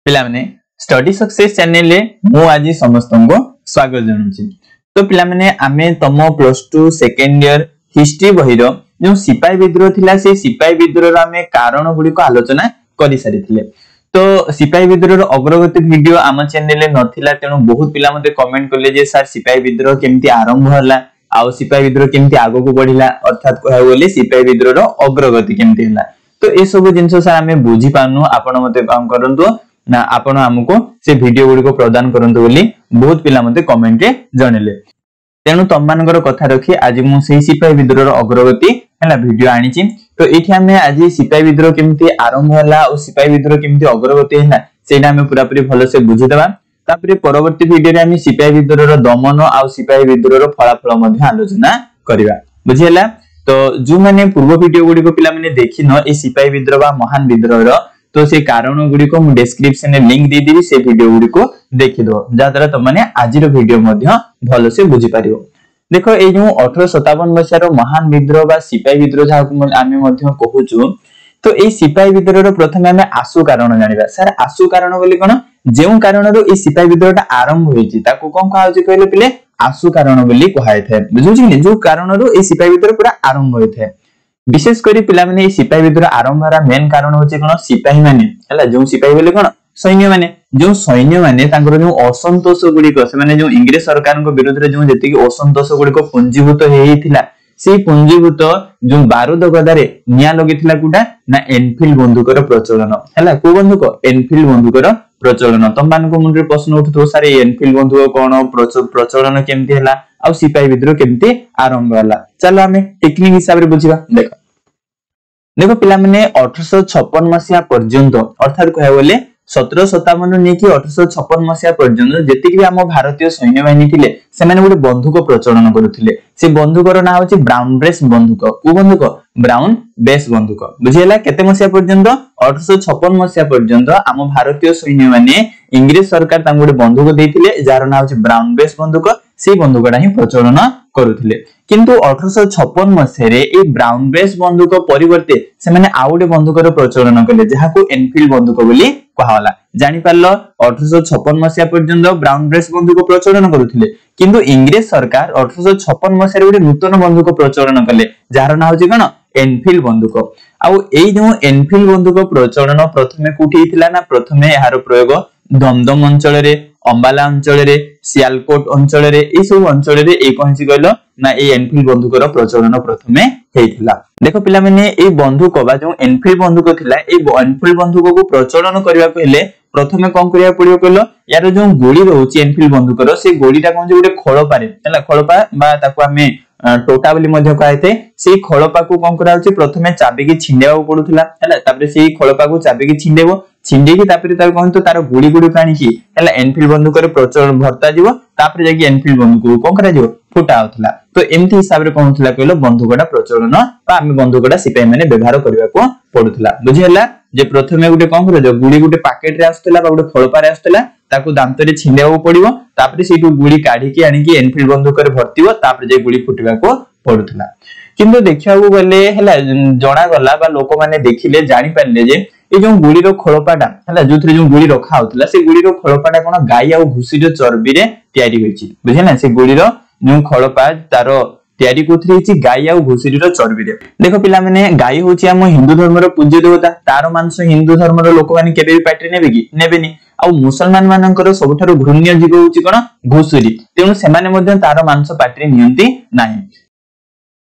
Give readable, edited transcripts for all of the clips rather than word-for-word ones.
पिला माने study success channel रे मु आज समस्त को स्वागत जनाउछि। तो पिला माने आमे तम प्लस 2 सेकंड ईयर हिस्ट्री बही रो जो सिपाही विद्रोह थिला से सिपाही विद्रोह रो आमे कारण गुडी को आलोचना करि सारिथिले। तो सिपाही विद्रोह रो अग्रगति वीडियो आम चैनल रे नथिला तेनु बहुत पिला मते कमेंट करले जे सर सिपाही विद्रोह केमति आरंभ होला आ सिपाही विद्रोह केमति आगो को बढ़िला अर्थात कहै बोले सिपाही विद्रोह रो अग्रगति केमति होला। तो ए सब जिंस सर आमे बुझी पानु आपण मते काम करंतु ना आपण हमको से वीडियो गुडी को प्रदान करंतु बोली बहुत पिला मते कमेंट रे जणले। तेनु तममानकर कथा रखी आज मु सेही सिपाही विद्रोह रो अग्रगति हला वीडियो आनिछि। तो एठी हमें आज सिपाही विद्रोह केमति आरंभ होला और सिपाही विद्रोह केमति अग्रगति होला सेटा हमें पूरा पूरी भलो से बुझी देबा। तापरे परवर्ती वीडियो रे हम सिपाही विद्रोह रो दमन और सिपाही विद्रोह रो फलाफल मध्ये आलोचना करिवा बुझियला। तो जो माने पूर्व वीडियो गुडी को पिला माने देखिनो ए सिपाही विद्रोह बा महान विद्रोह रो तो से कारण गुडी को मु डिस्क्रिप्शन में लिंक दे देबी से वीडियो गुडी को देखि दो जा द्वारा त माने आज रो वीडियो मध्ये भलो से बुझी पारियो। देखो ए जो 1857 मसिया रो महान विद्रोह बा सिपाही विद्रोह जा आमे मध्ये कहूछु। तो ए सिपाही विद्रोह रो प्रथमे हमें आसु कारण जानिबा। सर आसु कारण बोली कोन जेउ कारण रो ए सिपाही विद्रोहटा आरंभ होईची ताको कोन कहा होची कहले पिले आसु कारण बोली कहाय थाए बुझुची नि जो कारण रो ए सिपाही विद्रोह पूरा आरंभ होई थाए। विशेष करी पिला माने सिपाही विद्रोह आरंभ रा मेन कारण होचे कोन सिपाही माने हला जो सिपाही बोले कोन सैन्य माने तांकर जो असंतोष गुडी को से माने जो इंग्लिश सरकार को विरोध रे जो जेति की असंतोष गुडी को पुंजीभूत हेइथिला से पुंजीभूत जो बारूद गदारे निया लगिथिला कुडा ना एनफील्ड बंदूक रो प्रचलन हला को बंदूक एनफील्ड बंदूक रो प्रचलन। तम मान को मुंडे प्रश्न उठतो सारे एनफील्ड बंदूक कोन प्रचलन केमति हला आ सिपाही विद्रोह केमति आरंभ होला चलो हमें टेक्निक हिसाब रे बुझिबा। देखो पिला माने 1856 मसिया पर्यंत अर्थात कहै बोले 1757 ने की 1856 मसिया पर्यंत जेतिक भी हम भारतीय सैन्य बाहिनी थिले से माने गोटे बंदूक प्रचलन करूथिले। से बंदूक रो नाम होची ब्राउन बेस बंदूक। को बंदूक ब्राउन बेस बंदूक बुझियला। केते मसिया पर्यंत 1856 मसिया पर्यंत हम भारतीय सैन्य माने इंग्लिश सरकार तांग गोटे बंदूक देथिले जार नाम होची ब्राउन बेस बंदूक। से बंदूकटा ही प्रचलन करूथिले किंतु 1856 मसिया रे ए ब्राउन बेस बंदूक परिवर्ते से माने आउडे बंदूक रो प्रचलन कले जहाको एनफील्ड बंदूक बोली कहाला। जानि पारलो 1856 मसिया पर्यंत ब्राउन बेस बंदूक प्रचलन करूथिले किंतु इंग्लिश सरकार 1856 मसिया रे गोटे नूतन बंदूक प्रचलन कले जार नाम होची कोन एनफील्ड बंदूक। आउ एई जो एनफील्ड बंदूक प्रचलन प्रथमे कोठी हिथिला ना प्रथमे यार प्रयोग दमदम अंचल रे अंबाला अंचल रे सियालकोट अंचल रे ए सब अंचल रे ए कहिसि कहलो ना ए एनफील्ड बंदूक रो प्रचलन प्रथमे हेइथिला। देखो पिला माने ए बंदूक बा जो एनफील्ड बंदूक थिला ए एनफील्ड बंदूक को प्रचलन करिवा पहिले प्रथमे कोन करिया पड़ियो कहलो यार जो गोली रहउची एनफील्ड बंदूक रो से गोलीटा कोन जे गोटे खळपारे हला खळपा बा ताको हमें टोटा बोली मध्ये कहैते सेही खळपा को कोन करा होची प्रथमे चाबी की छिंडेवा पडुथिला हला तापरे सेही खळपा को चाबी की छिंडेबो छिंडे की तापरे तार कोन तो तार गुडी गुडी काणी की हला एनफील्ड बंदूक रे प्रचलन भरता जीवो तापरे जाकी एनफील्ड बंदूक को कोन करा जीवो फुटा होतला। तो एमती हिसाब रे कोन होतला कहलो बंदूकटा प्रचलन बा हम बंदूकटा सिपाही माने व्यवहार करबा को पडुथिला बुझियला। जे प्रथमे गुटे कोन करो जो गुडी गुटे पैकेट रे आस्तला बा गुटे खळपा रे आस्तला ताकू दांत रे छिंडेवा पडिवो तापरे सेटू गुडी काढी की आनी की एनफील्ड बंदूक रे भर्तिवो तापरे जे गुडी फुटिबा को पडुथिला। किंतु देखिया को गले हला जणा गला बा लोक माने देखिले जानि पारले जे ए जो गुडी रो खळपाटा हला जोथरे जो गुडी रखा होतला से गुडी रो खळपाटा कोन गाय आ घुसी रो चर्बी रे तयारी होईची बुझिना। से गुडी रो जो खळपा तारो तयारी कोथरे हिची गाय आ घुसी रो चर्बी रे। देखो पिला माने गाय होची हम हिंदू धर्म रो पूज्य देवता तारो मांस हिंदू धर्म रो लोक माने केबे भी पाटरी नेबे की नेबेनी आ मुसलमान मानकर सबठारो घृण्य जीव होची कोन घुसुरी तेनु से माने मध्ये तारो मांस पाटरी नियंती नाही।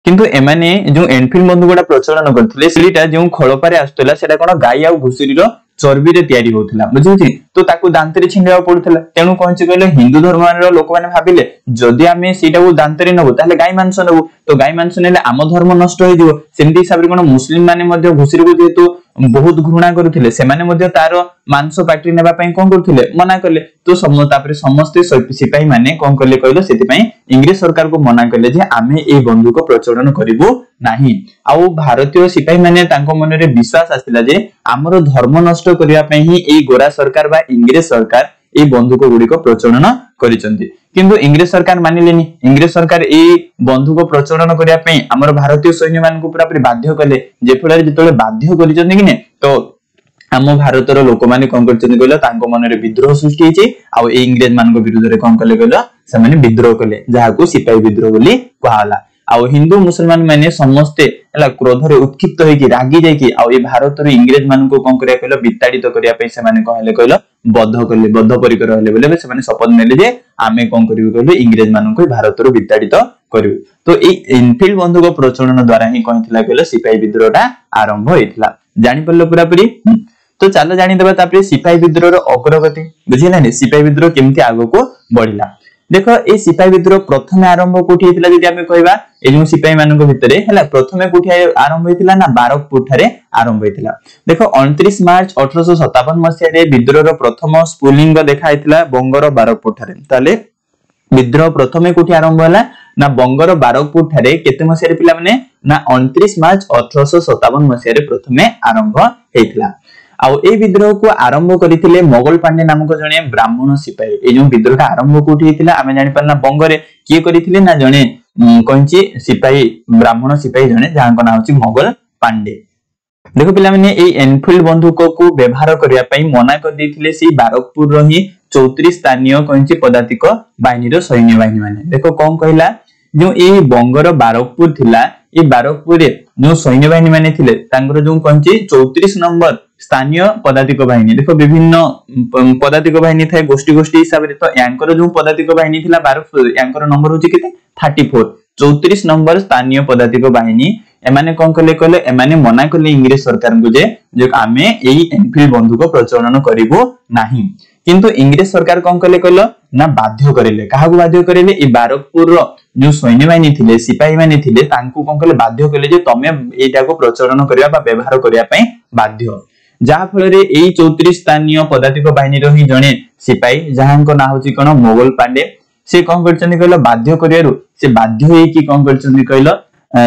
किंतु एमाने जो एनफील्ड बंदूकटा प्रचलन करथिले सेलीटा जो खळपारे आस्तला सेटा कोन गाय आ घुसुरी रो चर्बी रे तयारी होतला बुझुची। तो ताकू दांत रे छिंडेवा पडुथला तेनु कोनची कहले हिंदू धर्म रो लोक माने भाबिले जदी आमे सीटा को दांत रे नबो ताले गाय मांस नबो तो गाय मांस नेले आम धर्म नष्ट होई दिबो। सेमती हिसाब रे कोन मुस्लिम माने मध्ये घुसुरी को जेतु बहुत घृणा करूथिले से माने मध्ये तारो मांस पाटरी नेबा पई कोन करूथिले मना करले। तो तापरे समस्त सिपाही माने कोन करले कहलो सेति पई इंग्लिश सरकार को मना करले जे आमे ए बंदूक प्रचलन करिवो नाही। आउ भारतीय सिपाही माने तांको मन रे विश्वास आसिला जे हमरो धर्म नष्ट करिया पई ही ए गोरा सरकार बा इंग्लिश सरकार ए बंदूक गुडी को प्रचलन करिसंती किंतु इंग्लिश सरकार मानिलेनी। इंग्लिश सरकार ए बंदूक प्रचलन करिया पई हमर भारतीय सैन्य मान को पूरा पूरी बाध्य कले जे फଳରେ जेतले बाध्य करिसंती कि ने तो आम भारतर लोक मैंने कौन कर मन में विद्रोह सृष्टि होती आउ इंग्रेज मान विरुद्ध में कौन कले कहले विद्रोह कले जहाँ सिपाही विद्रोह बोली कहला। आउ हिंदू मुसलमान मैंने समस्ते क्रोध उत्क्षिप्त होगी रागी जाकि भारत इंग्रेज मान को कौन करा विताड़ित करने कहले कहल बद्ध कले बद्ध परिकर हेले बोले से शपथ नेले आमे कौन करू कहले इंग्रेज मान को भारत विताड़ित करू। तो ये एनफिल्ड बंदूक प्रचलन द्वारा ही कहला सिपाही विद्रोह आरंभ होता जानी पार्ल पूरापूरी। तो चलो जानीदे सिपाही विद्रोह अग्रगति बुझेगा सिपाही विद्रोह केमती आग को बढ़ला। देख ये सिपाही विद्रोह प्रथम आरंभ कोठी होइतिला जदि आमे कहबा ए जो सिपाही मानक भितरे हला प्रथमे कोठी आरंभ होइतिला ना बारकपुर ठारे आरंभ होइतिला। देखो 29 मार्च 1857 मसिया रे विद्रोहर प्रथम स्फुलिंग देखा होइतिला बंगर बारकपुर ठारे। ताले विद्रोह प्रथमे कोठी आरंभ होला ना बंगर बारकपुर ठारे केते मसिया रे पिला माने ना 29 मार्च 1857 मसिया रे प्रथमे आरंभ हेइतिला। आउ ए विद्रोह को आरंभ करथिले मोगल पांडे नामक जने ब्राह्मण सिपाही। ए जो विद्रोह आरंभ कोठी हेतिला आमे जानि पारना बंगरे किए करथिले ना जने कोंची सिपाही ब्राह्मण सिपाही जने जहां को नाम अछि मोगल पांडे। देखो पिला माने ए एनफिल्ड बंदूक को व्यवहार करिया पई मना कर देथिले सी बारकपुर रही 34 स्थानीय कोंची पदातिक बाहिनी रो सैन्य बाहिनी माने। देखो कोन कहला जो ए बंगर बारकपुर थिला ए बारकपुर रे जो सैन्य बाहिनी माने थिले तांगर जो कोंची 34 नंबर स्थानीय पदातिक बाहिनी। देखो विभिन्न पदातिक बाहिनी थाए गोष्ठी गोष्ठी हिसाब रे। तो यांकर जो पदातिक बाहिनी थिला बारकपुर यांकर नंबर होची केते 34 34 नंबर स्थानीय पदातिक बाहिनी एमाने कोन कले कले एमाने मना कले इंग्लिश सरकार को जे आमे एई एनफिल्ड बंदूक प्रचलन करिवो नाही। किंतु इंग्लिश सरकार कोन कले कलो ना बाध्य करेले काहा को बाध्य करेले ए बारकपुर रो जो सैन्य बाहिनी थिले सिपाही माने थिले तांकू कोन कले बाध्य कले जे तमे एटा को प्रचलन करिया बा व्यवहार करिया पई बाध्य। जहा फल रे एई 34 स्थानीय पदातिक बाहिनी रही जणे सिपाही जहां को ना होची कोन मोगल पांडे से कोन करचंदी कहलो बाध्य करियारु से बाध्य होई कि कोन करचंदी कहलो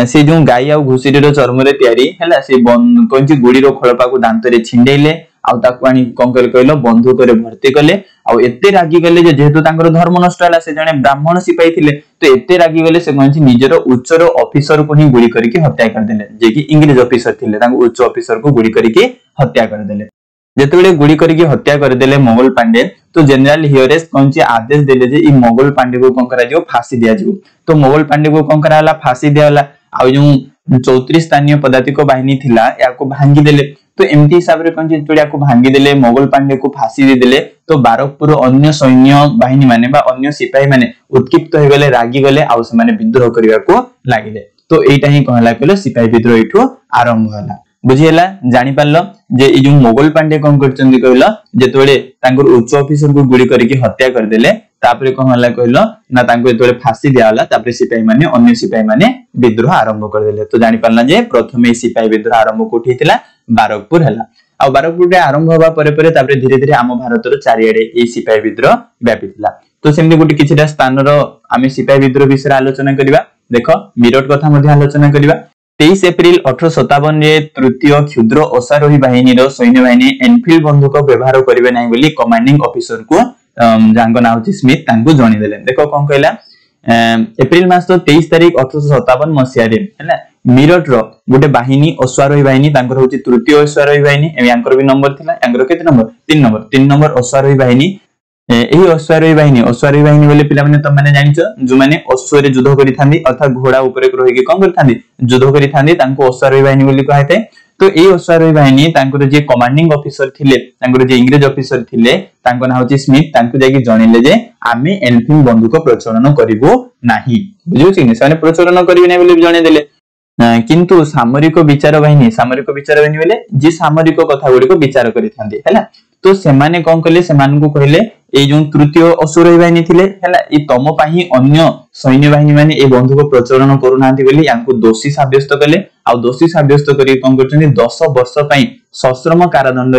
से जो गाय आ घुसीरी रो चर्म रे तयारी हैला से कोंची गुडी रो खळपा को दांत रे छिंडेइले आ ताकू आनी कोन कर कहलो बंदूक रे भर्ती कले आ एते रागी गले जे जेहेतु तांकर धर्म नष्ट हला से जणे ब्राह्मण सिपाही थिले तो एते रागी गले से कोंची निजरो उच्चर ऑफिसर को ही गुडी करके हत्या कर देले जे कि इंग्लिश ऑफिसर थिले तांको उच्च ऑफिसर को गुडी करके हत्या कर देले। जेतेबेले गुडी करके हत्या कर देले मोगल पांडे तो जनरल हियरेस्ट कोंची आदेश देले जे ई मोगल पांडे को कोन करा जो फांसी दिया जो। तो मोगल पांडे को कोन कराला फांसी दियाला आ जो 34 स्थानीय पदातिक बाहिनी थिला याको भांगी देले। तो एमती हिसाब रे कोंची चोड़िया को भांगी देले मोगल पांडे को फांसी दे देले। तो बारकपुर अन्य सैन्य बाहिनी माने बा अन्य सिपाही माने उत्क्षिप्त हो गले रागी गले आ से माने विद्रोह करिया को लागिले। तो एटा ही कहला कहले सिपाही विद्रोह इठो आरंभ होला। बुझियला जानि पारलो जे ई जो मोगल पांडे कोन करचंदी कहला जेतबेले तांकर उच्च ऑफिसर को गुडी करके हत्या कर देले तापरे कोन हला कहलो ना तांको जेतबेले फांसी दियाला तापरे सिपाही माने अन्य सिपाही माने विद्रोह आरंभ कर देले। तो जानि पारला जे प्रथमे सिपाही विद्रोह आरंभ कोठी थिला बारकपुर हला आ बारकपुर रे आरंभ होबा परे परे तापरे धीरे धीरे आम भारतर चारियाडे ए सिपाही विद्रोह व्यापितला। तो सेमि गोटे किछिटा स्थान रो आमे सिपाही विद्रोह विषय आलोचना करिबा। देखो मिरट कथा मध्ये आलोचना करिबा। 23 एप्रिल 1857 रे तृतीय क्षुद्र अश्वारोही बाहिनी रो सैन्य बाहिनी एनफिल्ड बंदूक व्यवहार करिवे नाही बोली कमांडिंग ऑफिसर को जांको नाम अछि स्मिथ तांको जणी देले। देखो कोन कहला एप्रिल मास 23 तारिख 1857 मसिया रे हैला मिरट रो गोटे बाहिनी अश्वारोही बाहिनी तांकर होची तृतीय अश्वारोही बाहिनी यांकर भी नंबर थिला यांकर केते नंबर 3 नंबर अश्वारोही बाहिनी एही अश्वारोही बाहिनी बोले पिला माने त माने जानिचो जो माने अश्व रे युद्ध करि थांदी अर्थात घोड़ा ऊपर रहि के कोन करि थांदी युद्ध करि थांदी तांको अश्वारोही बाहिनी बोली कहै थाए। तो ए अश्वारोही बाहिनी तांकर जे कमांडिंग ऑफिसर थिले तांकर जे इंग्लिश ऑफिसर थिले तांको नाम होची स्मिथ तांको जाकी जणिले जे आमे एनफिल्ड बंदूक प्रचलन करिवो नाही। बुझियो कि ने प्रचलन करिवे नै बोली जणे देले। किंतु सामरिक विचार बाहिनी बोले जे सामरिक कथा गुडी को विचार करि थांदी हैला। तो सेमाने कोन कले सेमान को कहले ए जो तृतीय अश्वारोही बाहिनी थिले हैला ई तम पाही अन्य सैन्य बाहिनी माने ए बंदूक प्रचलन करू नांती बोली यांको दोषी साब्यस्त कले आ दोषी साब्यस्त करी कोन करछनी 10 वर्ष पई सश्रम कारादंड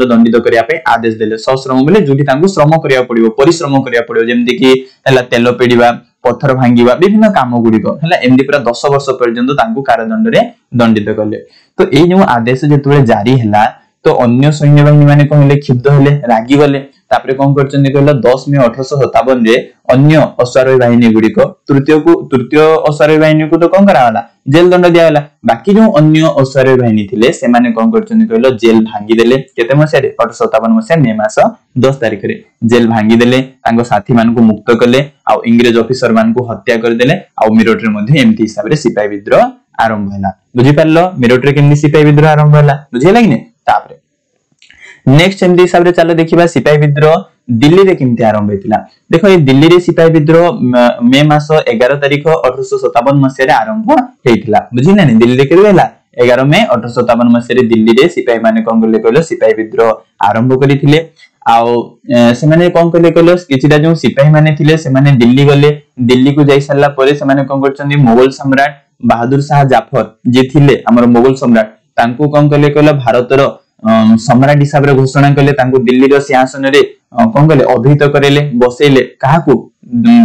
दंडित करिया पे आदेश देले। सश्रम बोले जोटी तांको श्रम करिया पड़िबो परिश्रम करिया पड़िबो जेमति कि हैला तेल पेडिबा पत्थर भांगीबा विभिन्न काम गुडी को हैला एमदी पूरा 10 वर्ष पर्यंत तांको कारादंड रे दंडित कले। तो ए जो आदेश जेतबे जारी हैला तो अन्य सैन्य बाहिनी माने कहले क्षुब्ध हेले रागी गले। तापरे कोन करचंदी कहलो 10 मे 1857 रे अन्य अश्वारोही बाहिनी गुडी को तृतीय अश्वारोही बाहिनी को तो कोन करावाला जेल दंड दियावाला बाकी जो अन्य अश्वारोही बाहिनी थिले से माने कोन करचंदी कहलो जेल भांगी देले केते मसे रे 1857 मसे मे मास 10 तारिख रे जेल भांगी देले तांको साथी मान को मुक्त करले आ इंग्रज ऑफिसर मान को हत्या कर देले आ मेरठ रे मध्ये एमती हिसाब रे सिपाही विद्रोह आरंभ होला बुझी पारलो मेरठ रे केमनी सिपाही विद्रोह आरंभ होला बुझी लागिने तापरे नेक्स्ट एमती हिसाब रे चलो देखिबा सिपाही विद्रोह दिल्ली रे केमती आरंभ हेतिला देखो ए दिल्ली रे सिपाही विद्रोह मे मास 11 तारिख 1857 मसे रे आरंभ हेतिला बुझी ना दिल्ली रे केबे होला 11 मे 1857 मसे रे दिल्ली रे सिपाही माने कोन करले कहलो सिपाही विद्रोह आरंभ करिथिले आउ से माने कोन करले कहलो किछिटा जो सिपाही माने थिले से माने दिल्ली गले दिल्ली को जाई सारला परे से माने कोन करचंदी मुगल सम्राट बहादुर शाह जाफर जे थिले हमर मुगल सम्राट तांको कोन करले कहलो भारतर सम्राट हिसाब रे घोषणा करले तांको दिल्ली रो सिंहासन रे कोन करले अभिहित करेले बसेले काहाकू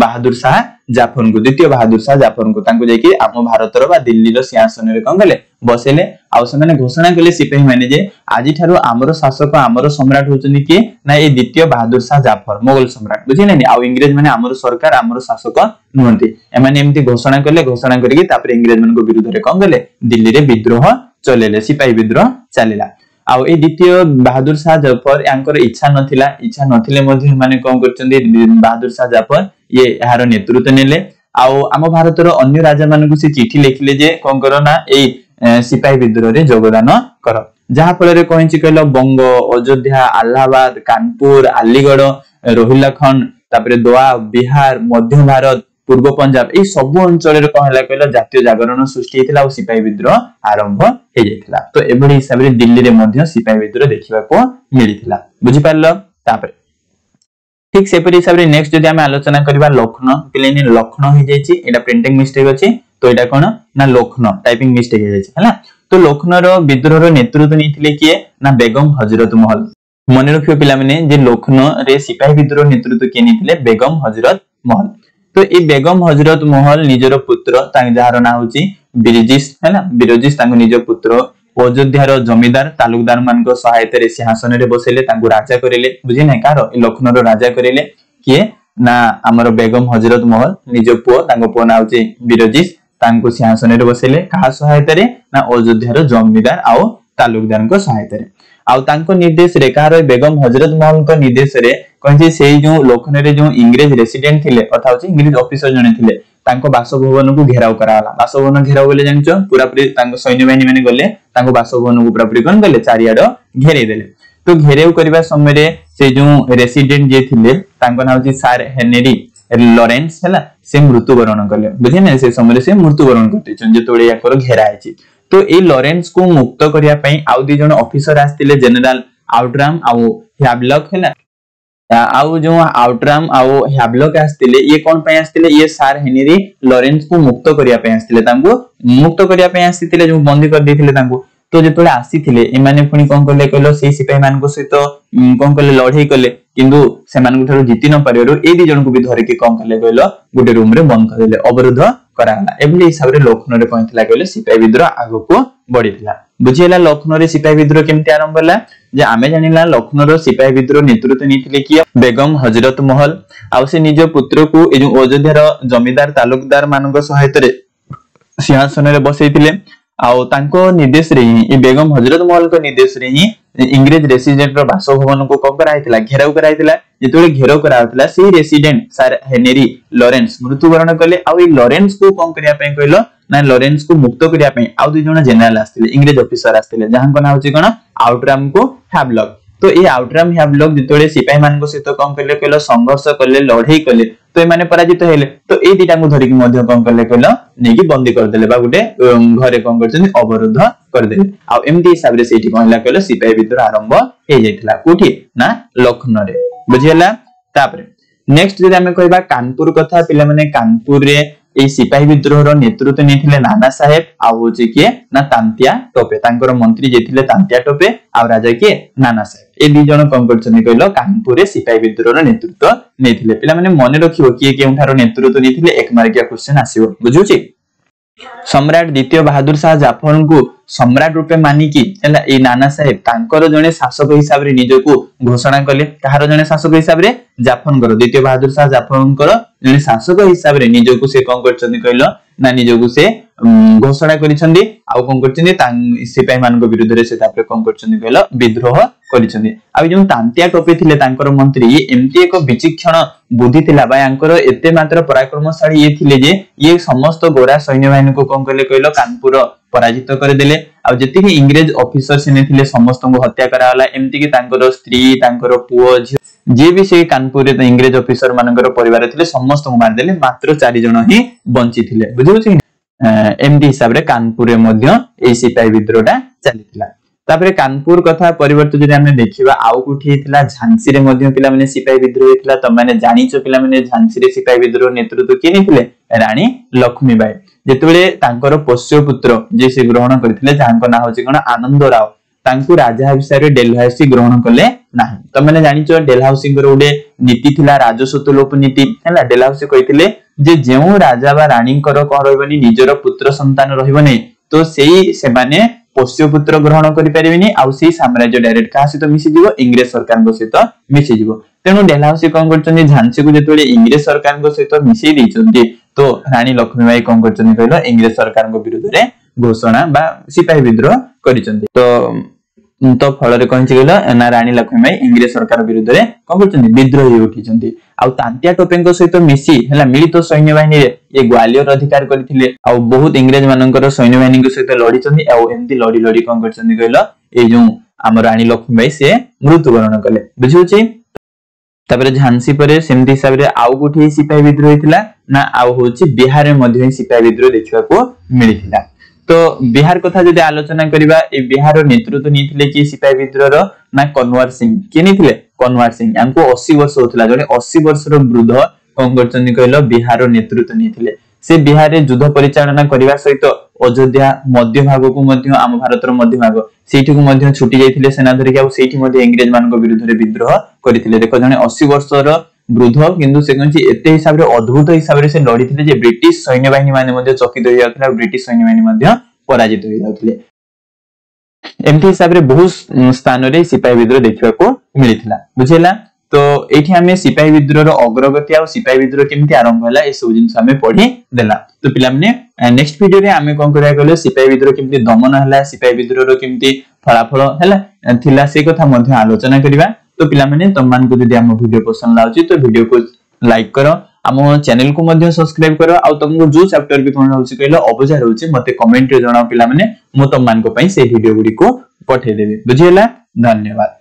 बहादुर शाह जाफर को द्वितीय बहादुर शाह जाफर को तांको जेकी हम भारतर बा दिल्ली रो सिंहासन रे कोन करले बसेले आ से माने घोषणा करले सिपाही माने जे आजि थारो हमर शासक हमर सम्राट होचनी के ना ए द्वितीय बहादुर शाह जाफर मुगल सम्राट बुझिलेनी आ इंग्रज माने हमर सरकार हमर शासक नहंती ए माने एमती घोषणा करके तापर इंग्रज मन को विरुद्ध रे कोन करले दिल्ली रे विद्रोह चलेले सिपाही विद्रोह चलेला आ ए द्वितीय बहादुर शाह जाफर यांकर इच्छा नथिले मध्ये माने कोन करचंदी बहादुर शाह जाफर ये यार नेतृत्व नेले आ हम भारतर अन्य राजा मानन को से चिठी लिखले जे कोन करो ना ए सिपाही विद्रोह रे योगदान कर जहा फल रे कहिछि कहलो बंग अयोध्या इलाहाबाद कानपुर अलीगढ़ रोहिलखंड तापरे दोआ बिहार मध्य भारत पूर्व पंजाब ए सब अंचल रे कहला कहलो जातीय जागरण सृष्टि हेतिला और सिपाही विद्रोह आरंभ हे जेतिला तो एबडी हिसाब रे दिल्ली रे मध्ये सिपाही विद्रोह देखिबा को मिलिथिला बुझि पारलो तापरे ठीक सेपरि हिसाब रे नेक्स्ट जदि हम आलोचना करबा लखनऊ पिलेनी लखनऊ हे जायछि एटा प्रिंटिंग मिस्टेक अछि तो एटा कोन ना लखनऊ टाइपिंग मिस्टेक हे जायछि हला तो लखनऊ रो विद्रोह रो नेतृत्व निथिले किए ना बेगम हजरत महल मने रखियो पिला माने जे लखनऊ रे सिपाही विद्रोह नेतृत्व के निथिले बेगम हजरत महल तो ए बेगम हजरत महल निजर पुत्र तांग जहार ना होची बिरजिस हैना बिरजिस तांग निज पुत्र अयोध्या रो जमीदार तालुकदार मान को सहायता रे सिंहासन रे बसेले तांगु राजा करेले बुझी नै कार ए लखनऊ रो राजा करेले किए ना हमर बेगम हजरत महल निज पुओ तांगो पुओ ना होची बिरजिस तांगु सिंहासन रे बसेले कहा सहायता रे ना अयोध्या रो जमीदार आ तालुकदार को सहायता रे आ तांको निर्देश रे कार बेगम हजरत महल को निर्देश रे कहि सेई जो लखनऊ रे जो इंग्रज रेसिडेंट थिले अर्थात इंग्रज ऑफिसर जने थिले तांको बासभवन को घेराव कराला बासभवन घेराव गले जानचो पूरा पूरी तांको सैन्य बाहिनी माने गले तांको बासभवन को पूरा पूरी कोन गले चारियाड घेरे देले तो घेरेव करबा समय रे से जो रेसिडेंट जे थिले तांको नाम छी सर हेनरी लॉरेंस हला से मृत्युवरण करले बुझे ने से समय रे से मृत्युवरण करते छन जे तोळे याकर घेरा आइछि तो ए लॉरेंस को मुक्त करिया पई आउ दी जण ऑफिसर आस्तिले जनरल आउटराम आउ हैवलॉक हला आउ जो आउटराम आउ हैवलॉक आस्तिले ये कोन पय आस्तिले ये सर हेनरी लॉरेंस को मुक्त करिया पय आस्तिले तांको मुक्त करिया पय आस्तिले जो बंदी कर देथिले तांको तो जेतोले आसीथिले ए माने पुनी कोन करले कहलो सेही सिपाही मान को सहित कोन करले लढाई करले किंतु से मान को थारो जीति न पारियो ए दी जण को भी धरे के कोन करले कहलो गुटे रूम रे बंद कर देले अवरोध कराला एबली हिसाब रे लखनऊ रे कहथिला कहले सिपाही विद्रोह आगो को बढ़िथिला बुझियला लखनऊ रे सिपाही विद्रोह केमति आरंभ होला जे आमे जानिला लखनऊ रो सिपाही विद्रोह नेतृत्व निथिले कि बेगम हजरत महल आ से निज पुत्र को ए जो अयोध्या रो जमीदार तालुकदार मानक सहायता रे सिंहासन रे बसैतिले आउ तांको निर्देश रे ही बेगम हजरत महल को निर्देश रे ही इंग्रज रेसिडेंट रो बासभवन को कोन कराइतिला घेराव कराइतिला जेतोले घेराव कराइतिला से रेसिडेंट सर हेनरी लॉरेंस मृत्युवरण करले आ ई लॉरेंस को कोन करिया पय कहलो ना लॉरेंस को मुक्त करिया पय आ दुई जण जनरल आस्तिले इंग्रज ऑफिसर आस्तिले जहां को नाम होची कोन आउटराम को हैवलॉक तो ए आउटराम हैवलॉक जेतोले सिपाही मान को सहित कोन करले कहलो संघर्ष करले लढाई करले तो ए माने पराजित हेले तो ए दिटा को धरि के मध्य कोन करले कहलो नेकी बंदी कर देले बा गुटे घरे कोन करछन अवरोध कर देले आ एमडी हिसाब रे सेठी कहला कहलो सिपाही विद्रोह आरंभ हे जाइतला कोठी ना लखनऊ रे बुझियला तापरे नेक्स्ट जे हमें कहबा कानपुर कथा पिला माने कानपुर रे ए सिपाही विद्रोह रो नेतृत्व नेथिले नाना साहेब आ होचे के ना तांतिया टोपे तांकर मंत्री जे थिले तांतिया टोपे आ राजा के नाना साहेब ए दी जण कोन करछन कहलो कानपुर रे सिपाही विद्रोह रो नेतृत्व नेथिले पिला माने मने रखिबो के केउठारो नेतृत्व नेथिले एक मार्किया क्वेश्चन आसीबो बुझुची। सम्राट द्वितीय बहादुर शाह जाफर को सम्राट रूपे मानिकी हैला ए नाना साहेब तांकर जने शासक हिसाब रे निजको घोषणा कले कहार जने शासक हिसाब रे जाफर द्वितीय बहादुर शाह जाफर जने शासक हिसाब रे निजको से कोन करचंदी कहलो ना निजको से घोषणा करिसंदी आउ कोन करचंदी सिपाही मान को विरुद्ध रे से तापर कोन करचंदी कहलो विद्रोह करिसंदी आ जो तांतिया टोपी थिले तांकर मंत्री एमती एक विचक्षण बुद्धि थिला बा यांकर एते मात्र पराक्रमशाली ये थिले जे ये समस्त गोरा सैन्य बाहिनी को कोन कले कहलो कानपुर पराजित कर देले आ जति कि इंग्रेज ऑफिसर सेने थिले समस्त को हत्या कराला एमती कि तांकर स्त्री तांकर पुओ जे भी से कानपुर रे इंग्रेज ऑफिसर मानकर परिवार थिले समस्त को मार देले मात्र 4 जण ही बंची थिले बुझु छी एमडी हिसाब रे कानपुर रे मध्य ए सिपाही विद्रोहटा चलीथिला तापरे कानपुर कथा परिवर्तन जदि हमें देखिबा आउ कुठी हेतिला झांसी रे मध्य पिला माने सिपाही विद्रोह हेतिला त माने जानिचो पिला माने झांसी रे सिपाही विद्रोह नेतृत्व के नेथिले रानी लक्ष्मीबाई जेतेबेले तांकर पोष्य पुत्र जे से ग्रहण करथिले जांको ना होची कोन आनंदराव तांकु राजा हिसाब रे डेलहाउसी ग्रहण कले नाही त माने जानिचो डेलहाउसी गर ओडे नीति थिला राजस्व लोप नीति हैला डेलहाउसी कहिथिले जे जेउ राजा बा रानी कर कहरबनी निजर पुत्र संतान रहइबो नै तो सेही से माने पोष्य पुत्र ग्रहण करि परिबेनी आ सेही साम्राज्य डायरेक्ट का सहित मिसि जिवो इंग्रेज सरकार को सहित मिसि जिवो तेनु डेलहाउसी कोन करचनी झांसी को जेतोले इंग्रेज सरकार को सहित मिसि दैचंती तो रानी लक्ष्मीबाई कोन करचनी कहलो इंग्रेज सरकार को विरुद्ध रे घोषणा बा सिपाही विद्रोह करिसंती तो फल रे कहछि गेला ना रानी लक्ष्मीबाई इंग्रेज सरकार विरुद्ध रे कोन करचंती विद्रोह उठिचंती आ तांतिया टोपेंको सहित मिसी हला मिलित सैन्य बाहिनी रे ए ग्वालियर अधिकार करथिले आ बहुत इंग्रेज मानकर सैन्य बाहिनी के सहित लड़िचंती आ एमती लड़ी लड़ी कोन करचंती कहलो ए जो हम रानी लक्ष्मीबाई से मृत्युवरण कले बुझिउछि तापर झांसी परे सेमती हिसाब रे आउ गुठी सिपाही विद्रोह हितला ना आउ होछि बिहार रे मध्य सिपाही विद्रोह देखिबा को मिलिथिला तो बिहार कथा जदि आलोचना करिबा ए बिहार रो नेतृत्व निथिले कि सिपाही विद्रोह रो ना कन्वर सिंह के निथिले कन्वर सिंह यांको 80 वर्ष होतला जने 80 वर्ष रो वृद्ध कोन करचंदी कहलो बिहार रो नेतृत्व निथिले से बिहार रे युद्ध परिचालना करिबा सहित अयोध्या मध्य भाग को मध्य आम भारत रो मध्य भाग सेठी को मध्य छुटी जाइथिले सेना धरि के सेठी मध्य इंग्रेज मान को विरुद्ध रे विद्रोह करिथिले देखो जने 80 वर्ष रो वृद्ध किंतु से कौन एते हिसाब रे अद्भुत हिसाब रे से लड़िथिले जे ब्रिटिश सैन्य बाहिनी माने मध्ये चकित होई जाथला ब्रिटिश सैन्य बाहिनी मध्ये पराजित होई जाथले एमती हिसाब रे बहुत स्थान रे सिपाही विद्रोह देखिबा को मिलिथिला बुझिला तो एठी हमें सिपाही विद्रोह रो अग्रगति आ सिपाही विद्रोह केमती आरंभ होला ए सब जिंस हमें पढी देला तो पिला माने नेक्स्ट वीडियो रे हमें कोन करिया गले सिपाही विद्रोह केमती दमन हला सिपाही विद्रोह रो केमती फलाफल हला थिला से कथा मध्ये आलोचना करिबा तो पिला माने तममान को जदि हम वीडियो पसंद लाउची तो वीडियो को लाइक करो हम चैनल को मध्ये सब्सक्राइब करो आ तुमको जो चैप्टर भी कोन होची कहलो अबजा रहउची मते कमेंट रे जणाओ पिला माने मो तममान को पई से वीडियो गुडी को पठे देबे बुझियला धन्यवाद।